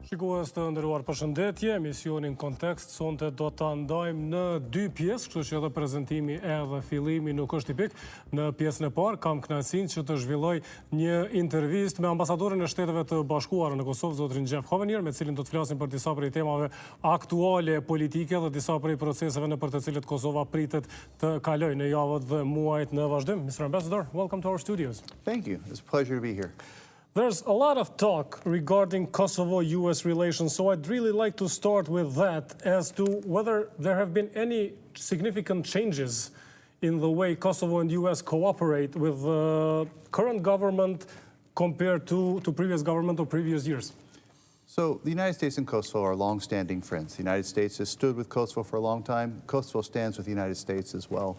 Shikues të nderuar, përshëndetje. Emisionin Kontekst sonte do ta ndajmë në dy pjesë, kështu që edhe prezantimi edhe fillimi nuk është tipik. Në pjesën e parë kam kënaqësinë që të zhvilloj një intervistë me ambasadorin e Shteteve të Bashkuara në Kosovë, zotrin Hovenier, me cilin do të flasim për disa prej temave aktuale politike dhe disa prej proceseve në për të cilët Kosova pritet të kalojë në javët dhe muajt në vazhdim. Mr. Ambassador, welcome to our studios. Thank you. It's a pleasure to be here. There's a lot of talk regarding Kosovo-US relations, so I'd really like to start with that as to whether there have been any significant changes in the way Kosovo and US cooperate with the current government compared to previous government or previous years. So the United States and Kosovo are long-standing friends. The United States has stood with Kosovo for a long time. Kosovo stands with the United States as well.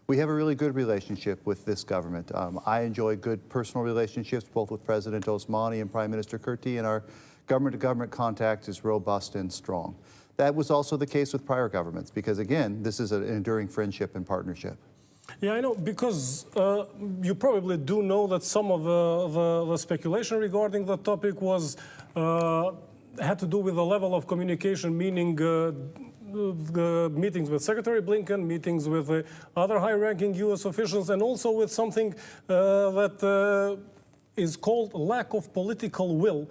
We have a really good relationship with this government. I enjoy good personal relationships, both with President Osmani and Prime Minister Kurti, and our government-to-government contact is robust and strong. That was also the case with prior governments, because again, this is an enduring friendship and partnership. Yeah, I know, because you probably do know that some of the speculation regarding the topic was had to do with the level of communication, meaning the meetings with Secretary Blinken, meetings with other high-ranking U.S. officials, and also with something that is called lack of political will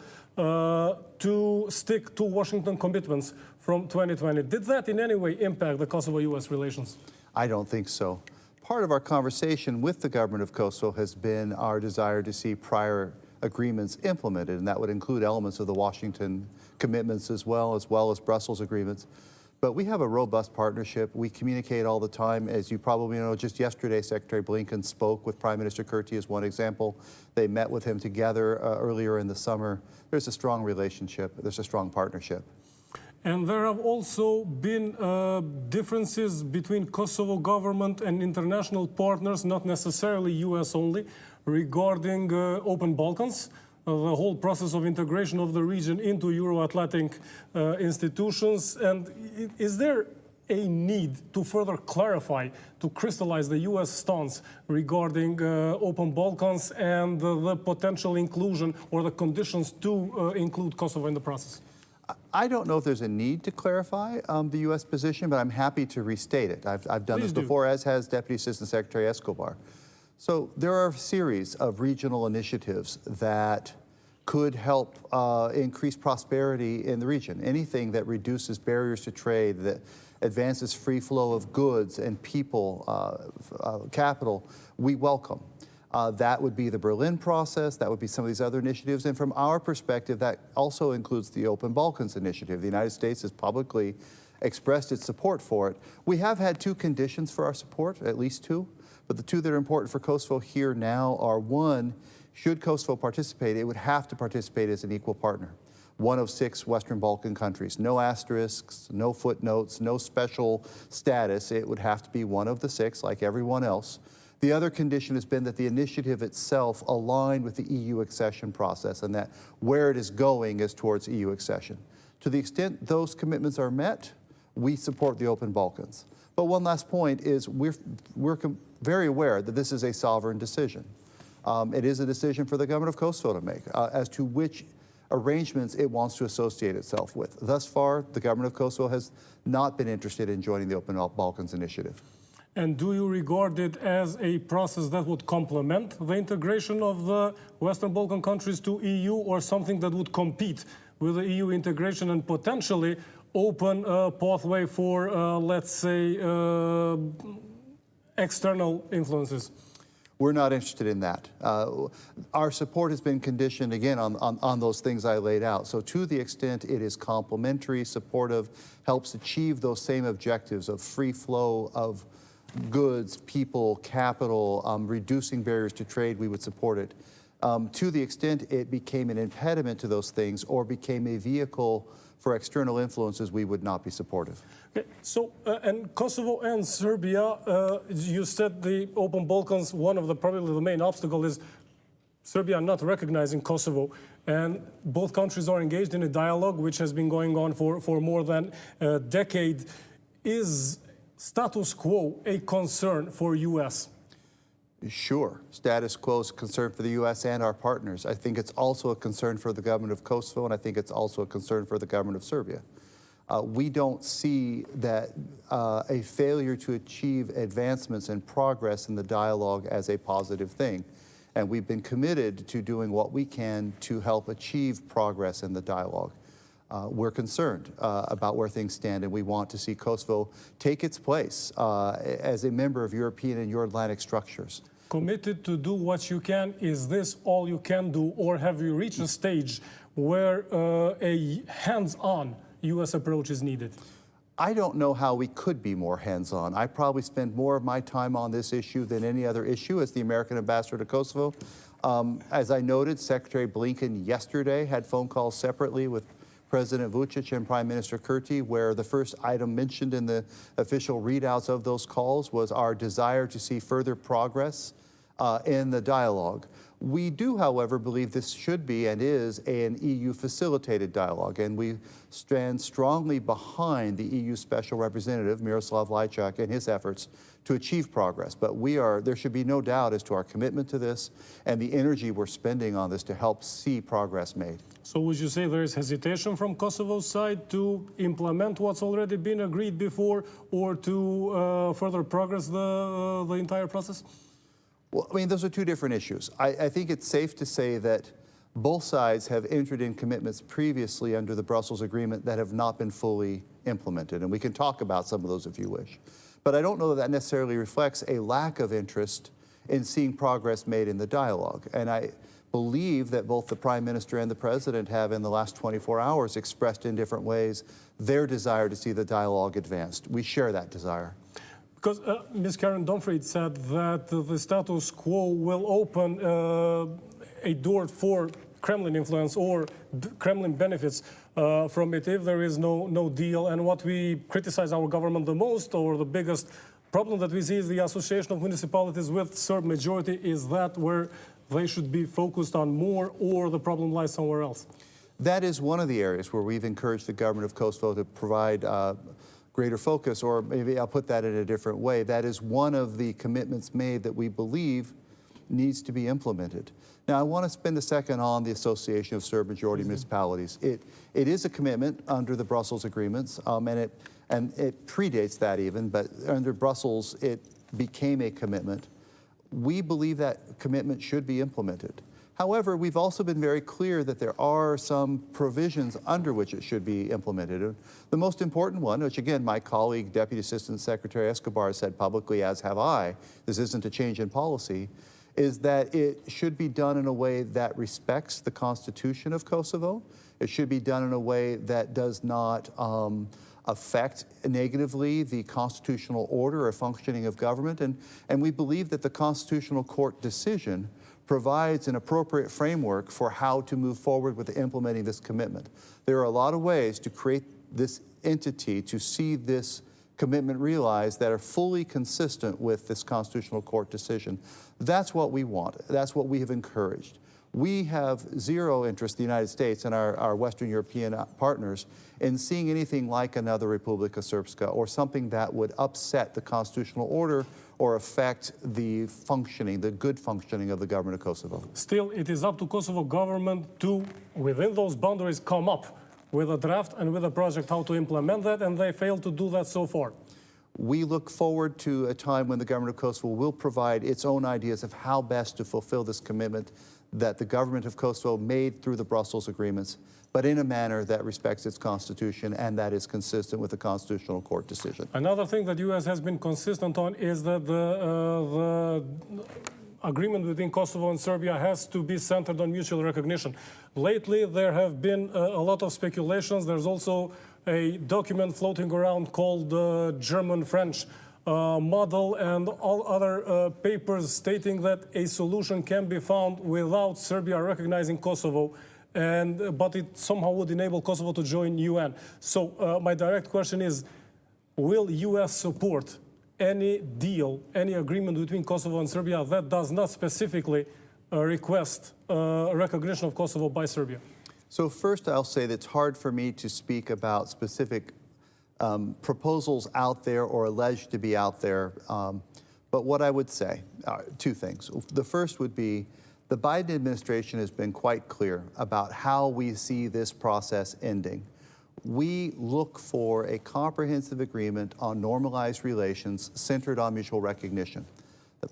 to stick to Washington commitments from 2020. Did that in any way impact the Kosovo-U.S. relations? I don't think so. Part of our conversation with the government of Kosovo has been our desire to see prior agreements implemented, and that would include elements of the Washington commitments as well as Brussels agreements. But we have a robust partnership. We communicate all the time. As you probably know, just yesterday, Secretary Blinken spoke with Prime Minister Kurti as one example. They met with him together earlier in the summer. There's a strong relationship. There's a strong partnership. And there have also been differences between Kosovo government and international partners, not necessarily US only, regarding open Balkans. The whole process of integration of the region into Euro-Atlantic institutions. And is there a need to further clarify, to crystallize the US stance regarding open Balkans and the potential inclusion or the conditions to include Kosovo in the process? I don't know if there's a need to clarify the U.S. position, but I'm happy to restate it. I've done this before, as has Deputy Assistant Secretary Escobar. So there are a series of regional initiatives that could help increase prosperity in the region. Anything that reduces barriers to trade, that advances free flow of goods and people, capital, we welcome. That would be the Berlin process, that would be some of these other initiatives, and from our perspective, that also includes the Open Balkans initiative. The United States has publicly expressed its support for it. We have had two conditions for our support, at least two, but the two that are important for Kosovo here now are, one, should Kosovo participate, it would have to participate as an equal partner. One of 6 Western Balkan countries. No asterisks, no footnotes, no special status. It would have to be one of the 6, like everyone else. The other condition has been that the initiative itself aligned with the EU accession process, and that where it is going is towards EU accession. To the extent those commitments are met, we support the Open Balkans. But one last point is we're very aware that this is a sovereign decision. It is a decision for the government of Kosovo to make as to which arrangements it wants to associate itself with. Thus far, the government of Kosovo has not been interested in joining the Open Balkans initiative. And do you regard it as a process that would complement the integration of the Western Balkan countries to EU, or something that would compete with the EU integration and potentially open a pathway for, let's say, external influences? We're not interested in that. Our support has been conditioned, again, on those things I laid out. So to the extent it is complementary, supportive, helps achieve those same objectives of free flow of goods, people, capital, reducing barriers to trade, we would support it. To the extent it became an impediment to those things or became a vehicle for external influences, we would not be supportive. Okay. So, and Kosovo and Serbia, you said the Open Balkans, one of probably the main obstacle is Serbia not recognizing Kosovo. And both countries are engaged in a dialogue which has been going on for more than a decade. Is status quo a concern for U.S.? Sure, status quo is a concern for the U.S. and our partners. I think it's also a concern for the government of Kosovo, and I think it's also a concern for the government of Serbia. We don't see that a failure to achieve advancements and progress in the dialogue as a positive thing. And we've been committed to doing what we can to help achieve progress in the dialogue. We're concerned about where things stand, and we want to see Kosovo take its place as a member of European and Euro-Atlantic structures. Committed to do what you can, is this all you can do, or have you reached a stage where a hands-on U.S. approach is needed? I don't know how we could be more hands-on. I probably spend more of my time on this issue than any other issue as the American ambassador to Kosovo. As I noted, Secretary Blinken yesterday had phone calls separately with President Vučić and Prime Minister Kurti, where the first item mentioned in the official readouts of those calls was our desire to see further progress in the dialogue. We do, however, believe this should be and is an EU-facilitated dialogue, and we stand strongly behind the EU Special Representative, Miroslav Lajčák, and his efforts to achieve progress. But there should be no doubt as to our commitment to this and the energy we're spending on this to help see progress made. So would you say there is hesitation from Kosovo's side to implement what's already been agreed before, or to further progress the entire process? Well, I mean, those are two different issues. I think it's safe to say that both sides have entered in commitments previously under the Brussels Agreement that have not been fully implemented, and we can talk about some of those if you wish. But I don't know that necessarily reflects a lack of interest in seeing progress made in the dialogue. And I believe that both the Prime Minister and the President have, in the last 24 hours, expressed in different ways their desire to see the dialogue advanced. We share that desire. Because Ms. Karen Donfried said that the status quo will open a door for Kremlin influence or Kremlin benefits from it if there is no deal. And what we criticize our government the most, or the biggest problem that we see, is the association of municipalities with Serb majority. Is that where they should be focused on more, or the problem lies somewhere else? That is one of the areas where we've encouraged the government of Kosovo to provide greater focus, or maybe I'll put that in a different way. That is one of the commitments made that we believe needs to be implemented. Now, I want to spend a second on the Association of Serb Majority Municipalities. It is a commitment under the Brussels agreements, and it predates that even, but under Brussels, it became a commitment. We believe that commitment should be implemented. However, we've also been very clear that there are some provisions under which it should be implemented. The most important one, which again, my colleague, Deputy Assistant Secretary Escobar said publicly, as have I, this isn't a change in policy, is that it should be done in a way that respects the Constitution of Kosovo. It should be done in a way that does not affect negatively the constitutional order or functioning of government. And we believe that the Constitutional Court decision provides an appropriate framework for how to move forward with implementing this commitment. There are a lot of ways to create this entity, to see this commitment realized, that are fully consistent with this Constitutional Court decision. That's what we want. That's what we have encouraged. We have zero interest, the United States and our Western European partners, in seeing anything like another Republika Srpska or something that would upset the constitutional order or affect the functioning, the good functioning of the government of Kosovo. Still, it is up to Kosovo government to, within those boundaries, come up with a draft and with a project how to implement that, and they failed to do that so far. We look forward to a time when the government of Kosovo will provide its own ideas of how best to fulfill this commitment that the government of Kosovo made through the Brussels agreements, but in a manner that respects its constitution and that is consistent with the Constitutional Court decision. Another thing that U.S. has been consistent on is that the agreement between Kosovo and Serbia has to be centered on mutual recognition. Lately, there have been a lot of speculations. There's also a document floating around called the German-French model, and all other papers stating that a solution can be found without Serbia recognizing Kosovo, but it somehow would enable Kosovo to join UN. So my direct question is, will US support any deal, any agreement between Kosovo and Serbia that does not specifically request recognition of Kosovo by Serbia? So first, I'll say that it's hard for me to speak about specific proposals out there or alleged to be out there. But what I would say, two things. The first would be the Biden administration has been quite clear about how we see this process ending. We look for a comprehensive agreement on normalized relations centered on mutual recognition.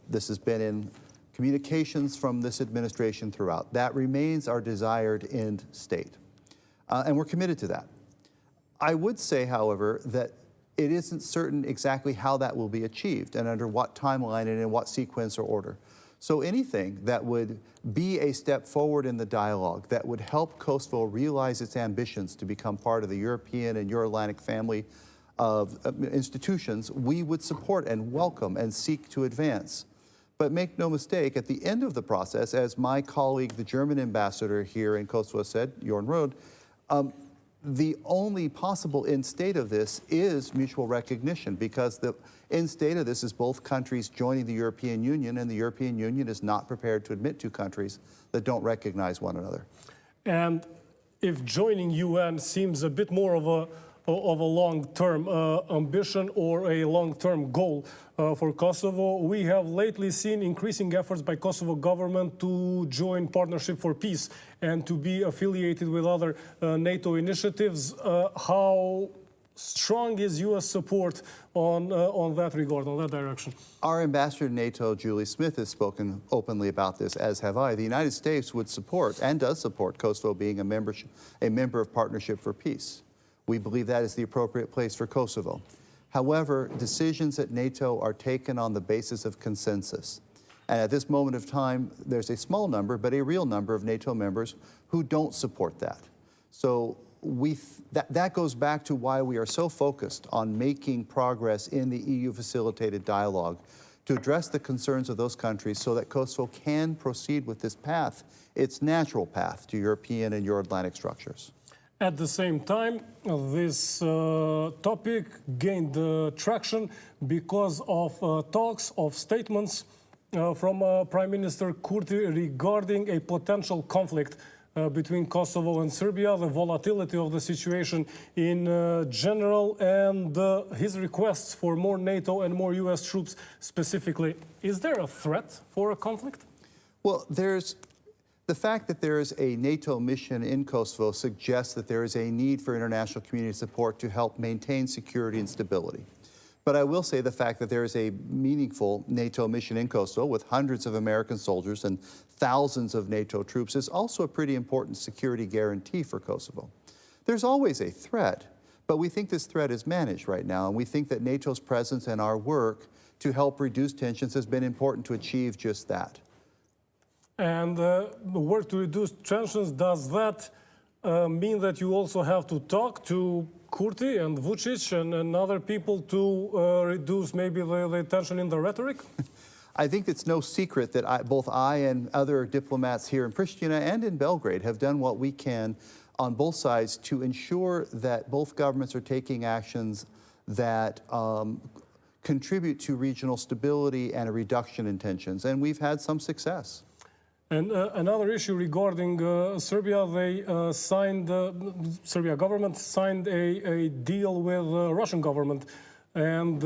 This has been in communications from this administration throughout. That remains our desired end state. And we're committed to that. I would say, however, that it isn't certain exactly how that will be achieved and under what timeline and in what sequence or order. So anything that would be a step forward in the dialogue that would help Kosovo realize its ambitions to become part of the European and Euro-Atlantic family of institutions, we would support and welcome and seek to advance. But make no mistake, at the end of the process, as my colleague, the German ambassador here in Kosovo said, Jorn Rode, the only possible end state of this is mutual recognition, because the end state of this is both countries joining the European Union, and the European Union is not prepared to admit two countries that don't recognize one another. And if joining UN seems a bit more of a long-term ambition or a long-term goal for Kosovo, we have lately seen increasing efforts by Kosovo government to join Partnership for Peace and to be affiliated with other NATO initiatives. How strong is U.S. support on that regard, on that direction? Our ambassador to NATO, Julie Smith, has spoken openly about this, as have I. The United States would support and does support Kosovo being a member of Partnership for Peace. We believe that is the appropriate place for Kosovo. However, decisions at NATO are taken on the basis of consensus. And at this moment of time, there's a small number, but a real number of NATO members who don't support that. So that goes back to why we are so focused on making progress in the EU-facilitated dialogue to address the concerns of those countries so that Kosovo can proceed with this path, its natural path to European and Euro-Atlantic structures. At the same time, this topic gained traction because of talks, of statements from Prime Minister Kurti regarding a potential conflict between Kosovo and Serbia, the volatility of the situation in general, and his requests for more NATO and more US troops specifically. Is there a threat for a conflict? Well, the fact that there is a NATO mission in Kosovo suggests that there is a need for international community support to help maintain security and stability. But I will say the fact that there is a meaningful NATO mission in Kosovo with hundreds of American soldiers and thousands of NATO troops is also a pretty important security guarantee for Kosovo. There's always a threat, but we think this threat is managed right now, and we think that NATO's presence and our work to help reduce tensions has been important to achieve just that. And the work to reduce tensions, does that mean that you also have to talk to Kurti and Vučić and other people to reduce maybe the tension in the rhetoric? I think it's no secret that both I and other diplomats here in Pristina and in Belgrade have done what we can on both sides to ensure that both governments are taking actions that contribute to regional stability and a reduction in tensions, and we've had some success. And another issue regarding Serbia, Serbia government signed a deal with the Russian government, and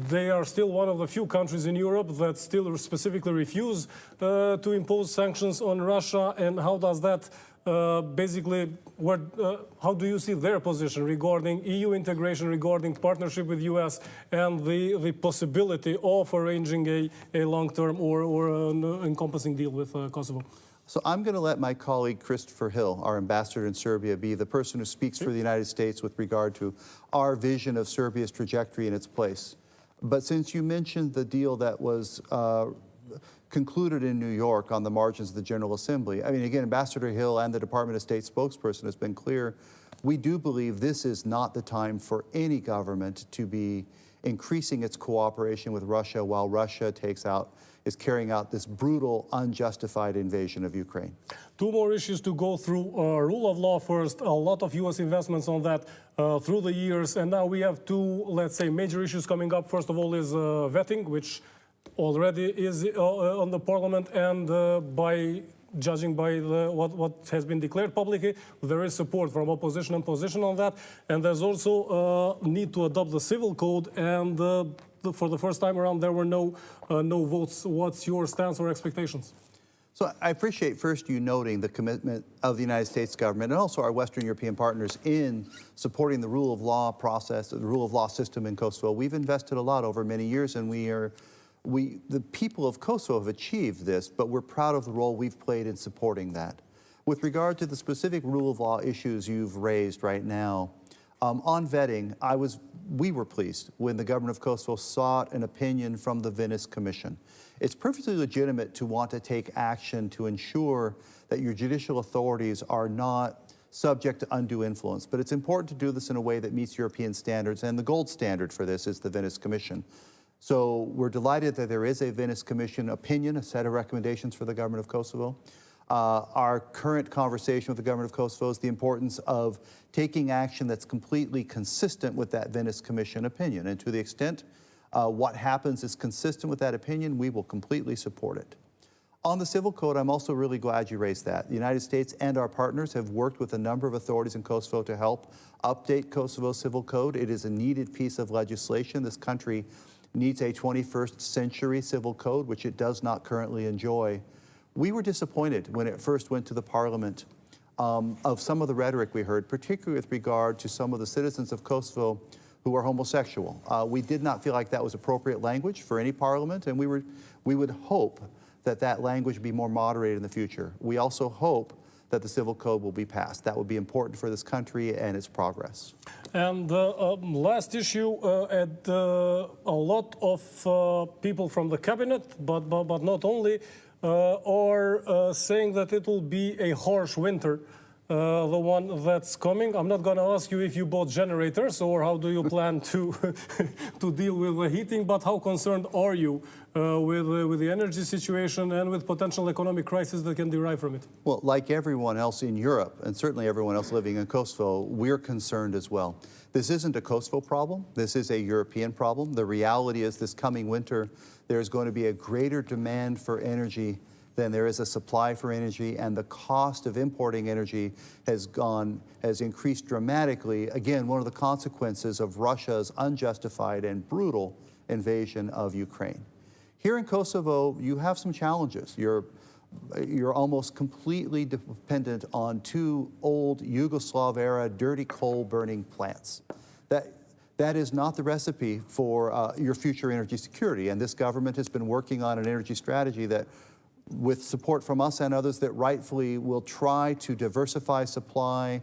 they are still one of the few countries in Europe that still specifically refuse to impose sanctions on Russia. And how does that how do you see their position regarding EU integration, regarding partnership with US, and the possibility of arranging a long-term or an encompassing deal with Kosovo? So I'm going to let my colleague Christopher Hill, our ambassador in Serbia, be the person who speaks for the United States with regard to our vision of Serbia's trajectory and its place. But since you mentioned the deal that was concluded in New York on the margins of the General Assembly, I mean, again, Ambassador Hill and the Department of State spokesperson has been clear. We do believe this is not the time for any government to be increasing its cooperation with Russia while Russia is carrying out this brutal, unjustified invasion of Ukraine. Two more issues to go through. Rule of law first, a lot of U.S. investments on that through the years. And now we have two, let's say, major issues coming up. First of all is vetting, which already is on the parliament, and judging by what has been declared publicly, there is support from opposition and position on that. And there's also need to adopt the civil code, and for the first time around there were no votes. What's your stance or expectations? So I appreciate first you noting the commitment of the United States government and also our Western European partners in supporting the rule of law process, the rule of law system in Kosovo. We've invested a lot over many years, and the people of Kosovo have achieved this, but we're proud of the role we've played in supporting that. With regard to the specific rule of law issues you've raised right now, on vetting, we were pleased when the government of Kosovo sought an opinion from the Venice Commission. It's perfectly legitimate to want to take action to ensure that your judicial authorities are not subject to undue influence, but it's important to do this in a way that meets European standards, and the gold standard for this is the Venice Commission. So we're delighted that there is a Venice Commission opinion, a set of recommendations for the government of Kosovo. Our current conversation with the government of Kosovo is the importance of taking action that's completely consistent with that Venice Commission opinion. And to the extent what happens is consistent with that opinion, we will completely support it. On the civil code, I'm also really glad you raised that. The United States and our partners have worked with a number of authorities in Kosovo to help update Kosovo's civil code. It is a needed piece of legislation. This country needs a 21st century civil code, which it does not currently enjoy. We were disappointed when it first went to the parliament of some of the rhetoric we heard, particularly with regard to some of the citizens of Kosovo who are homosexual. We did not feel like that was appropriate language for any parliament, and we would hope that that language be more moderated in the future. We also hope that the civil code will be passed. That would be important for this country and its progress. And last issue, a lot of people from the cabinet, but not only, are saying that it will be a harsh winter, the one that's coming. I'm not going to ask you if you bought generators or how do you plan to to deal with the heating, but how concerned are you with the energy situation and with potential economic crisis that can derive from it? Well, like everyone else in Europe, and certainly everyone else living in Kosovo, we're concerned as well. This isn't a Kosovo problem. This is a European problem. The reality is this coming winter, there's going to be a greater demand for energy than there is a supply for energy, and the cost of importing energy has increased dramatically. Again, one of the consequences of Russia's unjustified and brutal invasion of Ukraine. Here in Kosovo, you have some challenges. You're almost completely dependent on two old Yugoslav-era dirty coal-burning plants. That is not the recipe for your future energy security, and this government has been working on an energy strategy that, with support from us and others, that rightfully will try to diversify supply,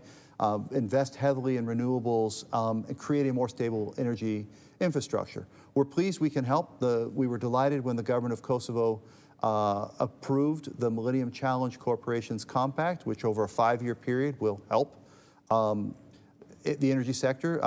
invest heavily in renewables, and create a more stable energy infrastructure. We're pleased we can help. We were delighted when the government of Kosovo approved the Millennium Challenge Corporation's Compact, which over a 5-year period will help the energy sector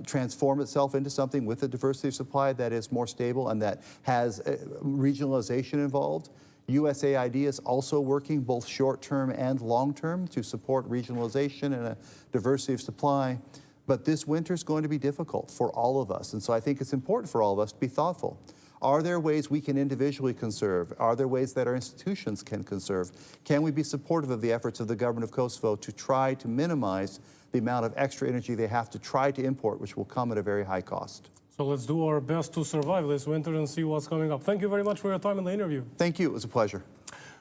transform itself into something with a diversity of supply that is more stable and that has regionalization involved. USAID is also working both short-term and long-term to support regionalization and a diversity of supply. But this winter is going to be difficult for all of us. And so I think it's important for all of us to be thoughtful. Are there ways we can individually conserve? Are there ways that our institutions can conserve? Can we be supportive of the efforts of the government of Kosovo to try to minimize the amount of extra energy they have to try to import, which will come at a very high cost? So let's do our best to survive this winter and see what's coming up. Thank you very much for your time in the interview. Thank you. It was a pleasure.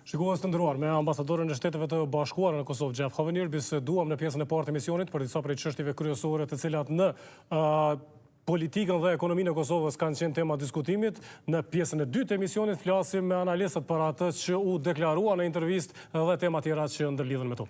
Shikues të nderuar, me ambasadorin e Shteteve të Bashkuara në Kosovë, Hovenier, biseduam në pjesën e parë të emisionit për disa prej çështjeve kryesore të cilat në politikën dhe ekonominë e Kosovës kanë qenë tema diskutimit. Në pjesën e dytë të emisionit flasim me analistët për atë që u deklarua në intervistë dhe tema tjera që ndërlidhen me to.